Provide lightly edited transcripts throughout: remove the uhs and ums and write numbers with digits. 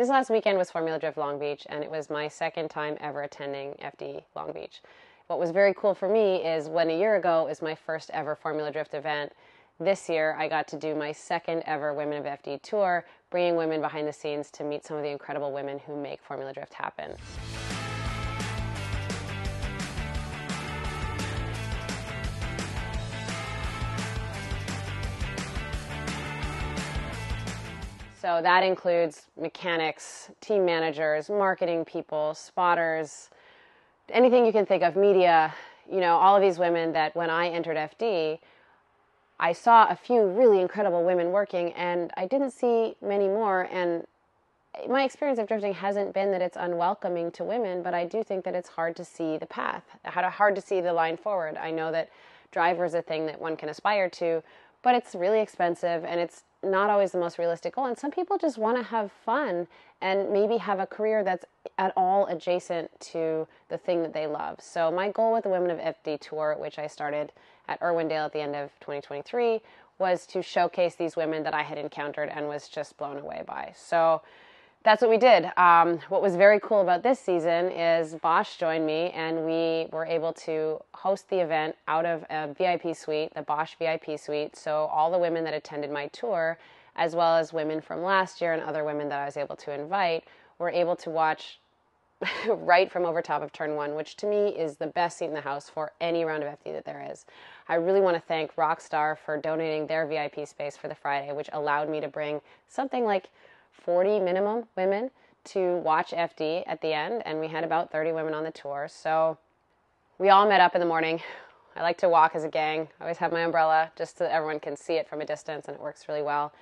This last weekend was Formula Drift Long Beach, and it was my second time ever attending FD Long Beach. What was very cool for me is when a year ago is my first ever Formula Drift event, this year I got to do my second ever Women of FD tour, bringing women behind the scenes to meet some of the incredible women who make Formula Drift happen. So that includes mechanics, team managers, marketing people, spotters, anything you can think of, media, all of these women that when I entered FD, I saw a few really incredible women working and I didn't see many more. And my experience of drifting hasn't been that it's unwelcoming to women, but I do think that it's hard to see the path, hard to see the line forward. I know that driver is a thing that one can aspire to, but it's really expensive and it's not always the most realistic goal. And some people just want to have fun and maybe have a career that's at all adjacent to the thing that they love. So my goal with the Women of FD Tour, which I started at Irwindale at the end of 2023, was to showcase these women that I had encountered and was just blown away by. So that's what we did. What was very cool about this season is Bosch joined me and we were able to host the event out of a VIP suite, the Bosch VIP suite. So all the women that attended my tour, as well as women from last year and other women that I was able to invite, were able to watch right from over top of turn one, which to me is the best seat in the house for any round of FD that there is. I really want to thank Rockstar for donating their VIP space for the Friday, which allowed me to bring something like 40 minimum women to watch FD at the end, and we had about 30 women on the tour. So we all met up in the morning. I like to walk as a gang. I always have my umbrella just so that everyone can see it from a distance, and it works really well.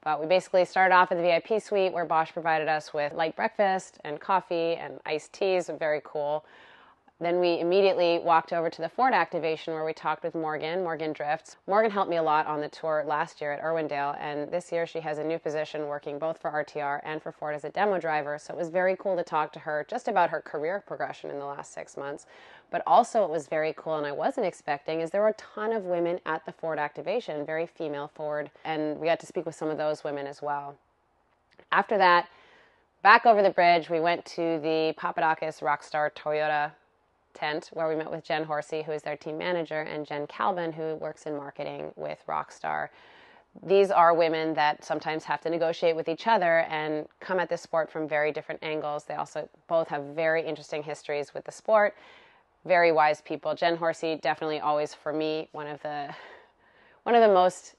But we basically started off at the VIP suite where Bosch provided us with light breakfast and coffee and iced teas. Very cool. Then we immediately walked over to the Ford activation where we talked with Morgan Drifts. Morgan helped me a lot on the tour last year at Irwindale, and this year she has a new position working both for RTR and for Ford as a demo driver. So it was very cool to talk to her just about her career progression in the last 6 months. But also it was very cool, and I wasn't expecting, is there were a ton of women at the Ford activation, very female forward, and we got to speak with some of those women as well. After that, back over the bridge, we went to the Papadakis Rockstar Toyota tent where we met with Jen Horsey, who is their team manager, and Jen Kalban, who works in marketing with Rockstar. These are women that sometimes have to negotiate with each other and come at this sport from very different angles. They also both have very interesting histories with the sport. Very wise people. Jen Horsey, definitely always for me one of the most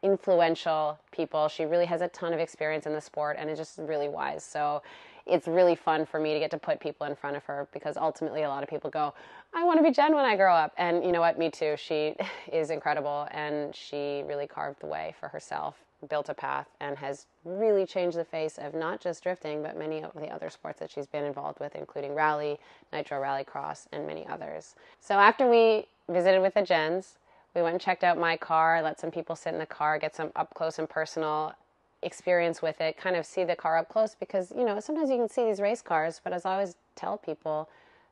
influential people. She really has a ton of experience in the sport and is just really wise. So it's really fun for me to get to put people in front of her because ultimately a lot of people go, I want to be Jen when I grow up. And you know what? Me too. She is incredible and she really carved the way for herself, built a path, and has really changed the face of not just drifting, but many of the other sports that she's been involved with, including rally, nitro rallycross, and many others. So after we visited with the Jens, we went and checked out my car, let some people sit in the car, get some up close and personal experience with it, kind of see the car up close because, sometimes you can see these race cars, but as I always tell people,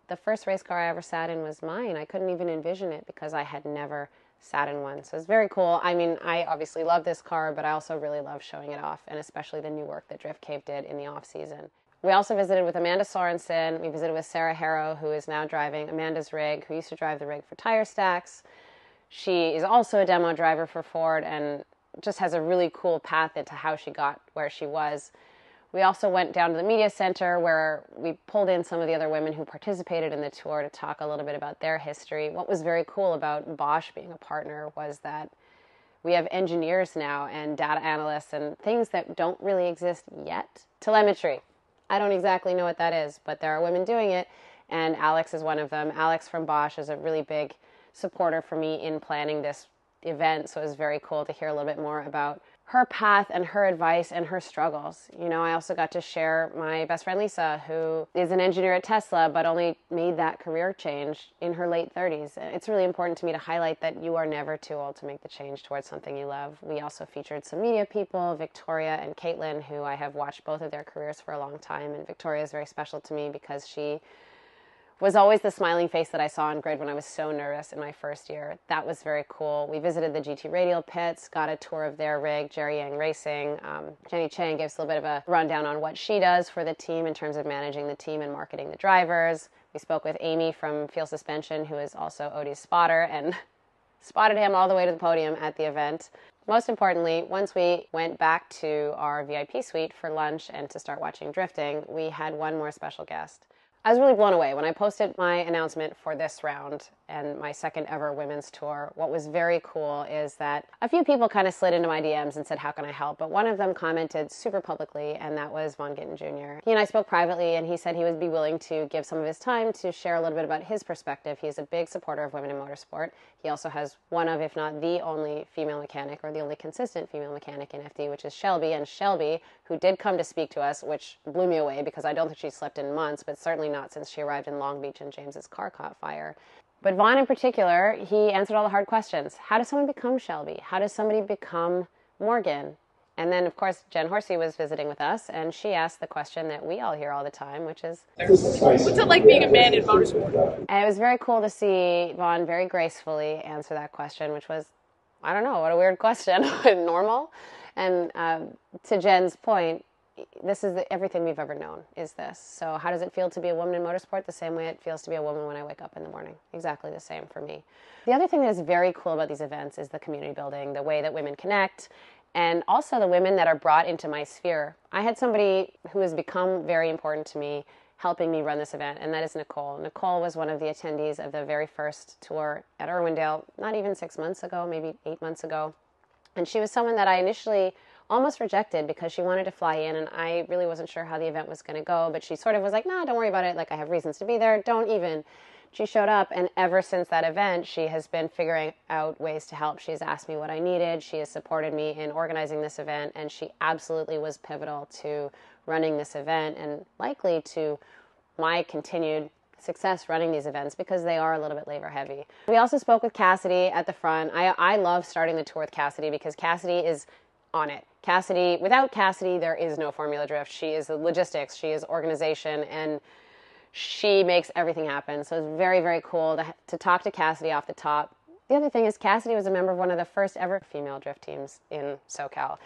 the first race car I ever sat in was mine. I couldn't even envision it because I had never sat in one. So it's very cool. I mean, I obviously love this car, but I also really love showing it off, and especially the new work that Drift Cave did in the off season. We also visited with Amanda Sorensen. We visited with Sara Haro, who is now driving Amanda's rig, who used to drive the rig for Tire Stacks. She is also a demo driver for Ford and just has a really cool path into how she got where she was. We also went down to the media center where we pulled in some of the other women who participated in the tour to talk a little bit about their history. What was very cool about Bosch being a partner was that we have engineers now and data analysts and things that don't really exist yet. Telemetry. I don't exactly know what that is, but there are women doing it, and Alex is one of them. Alex from Bosch is a really big supporter for me in planning this event, so it was very cool to hear a little bit more about her path and her advice and her struggles. I also got to share my best friend Lisa, who is an engineer at Tesla, but only made that career change in her late 30s. It's really important to me to highlight that you are never too old to make the change towards something you love. We also featured some media people, Victoria and Caitlin, who I have watched both of their careers for a long time, and Victoria is very special to me because she was always the smiling face that I saw on grid when I was so nervous in my first year. That was very cool. We visited the GT Radial pits, got a tour of their rig, Jerry Yang Racing. Jenny Chiang gave us a little bit of a rundown on what she does for the team in terms of managing the team and marketing the drivers. We spoke with Amy from Fuel Suspension, who is also Odie's spotter, and spotted him all the way to the podium at the event. Most importantly, once we went back to our VIP suite for lunch and to start watching drifting, we had one more special guest. I was really blown away when I posted my announcement for this round and my second ever women's tour. What was very cool is that a few people kind of slid into my DMs and said, how can I help? But one of them commented super publicly, and that was Vaughn Gittin Jr. He and I spoke privately, and he said he would be willing to give some of his time to share a little bit about his perspective. He is a big supporter of women in motorsport. He also has one of, if not the only female mechanic, or the only consistent female mechanic in FD, which is Shelby. And Shelby, who did come to speak to us, which blew me away because I don't think she's slept in months, but certainly not since she arrived in Long Beach and James's car caught fire. But Vaughn in particular, he answered all the hard questions. How does someone become Shelby? How does somebody become Morgan? And then, of course, Jen Horsey was visiting with us, and she asked the question that we all hear all the time, which is, what's it like being a man in motorsport? And it was very cool to see Vaughn very gracefully answer that question, which was, I don't know, what a weird question. Normal? And to Jen's point, this is everything we've ever known is this. So how does it feel to be a woman in motorsport? The same way it feels to be a woman when I wake up in the morning. Exactly the same for me. The other thing that is very cool about these events is the community building, the way that women connect, and also the women that are brought into my sphere. I had somebody who has become very important to me helping me run this event, and that is Nicole. Nicole was one of the attendees of the very first tour at Irwindale, not even 6 months ago, maybe 8 months ago. And she was someone that I initially almost rejected because she wanted to fly in, and I really wasn't sure how the event was going to go, but she sort of was like, nah, don't worry about it. Like, I have reasons to be there. Don't even. She showed up, and ever since that event, she has been figuring out ways to help. She's asked me what I needed. She has supported me in organizing this event, and she absolutely was pivotal to running this event and likely to my continued success running these events because they are a little bit labor heavy. We also spoke with Casidi at the front. I love starting the tour with Casidi because Casidi is on it. Casidi, without Casidi, there is no Formula Drift. She is the logistics, she is organization, and she makes everything happen. So it's very, very cool to talk to Casidi off the top. The other thing is Casidi was a member of one of the first ever female drift teams in SoCal.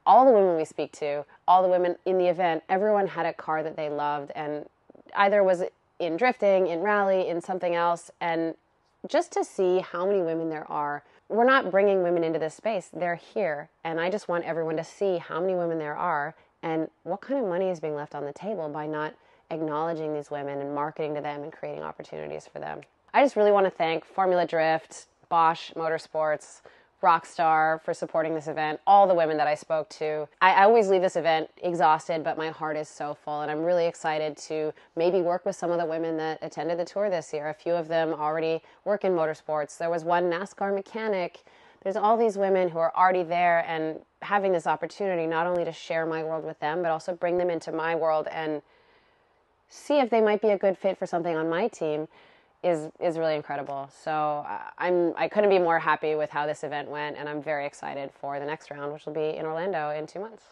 All the women we speak to, all the women in the event, everyone had a car that they loved and either was in drifting, in rally, in something else. And just to see how many women there are, we're not bringing women into this space. They're here. And I just want everyone to see how many women there are and what kind of money is being left on the table by not acknowledging these women and marketing to them and creating opportunities for them. I just really want to thank Formula Drift, Bosch Motorsports, Rockstar for supporting this event, all the women that I spoke to. I always leave this event exhausted, but my heart is so full, and I'm really excited to maybe work with some of the women that attended the tour this year. A few of them already work in motorsports. There was one NASCAR mechanic. There's all these women who are already there and having this opportunity not only to share my world with them, but also bring them into my world and see if they might be a good fit for something on my team is really incredible. So I couldn't be more happy with how this event went, and I'm very excited for the next round, which will be in Orlando in 2 months.